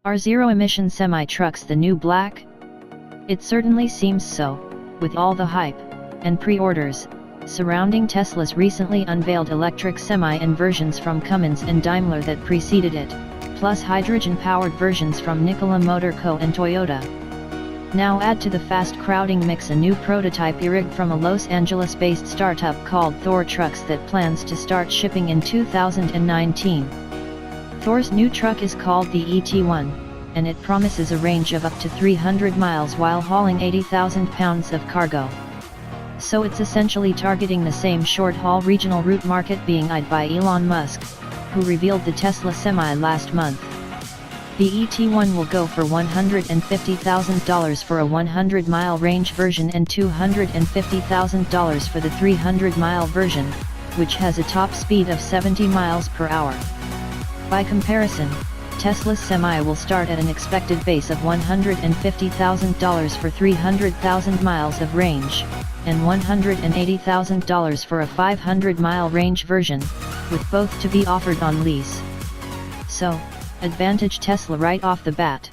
Are zero-emission semi-trucks the new black? It certainly seems so, with all the hype and pre-orders surrounding Tesla's recently unveiled electric semi and versions from Cummins and Daimler that preceded it, plus hydrogen-powered versions from Nikola Motor Co and Toyota. Now add to the fast crowding mix a new prototype e-rig from a Los Angeles-based startup called Thor Trucks that plans to start shipping in 2019. Thor's new truck is called the ET1, and it promises a range of up to 300 miles while hauling 80,000 pounds of cargo. So it's essentially targeting the same short-haul regional route market being eyed by Elon Musk, who revealed the Tesla Semi last month. The ET1 will go for $150,000 for a 100-mile range version and $250,000 for the 300-mile version, which has a top speed of 70 miles per hour. By comparison, Tesla's Semi will start at an expected base of $150,000 for 300,000 miles of range, and $180,000 for a 500-mile range version, with both to be offered on lease. So, advantage Tesla right off the bat.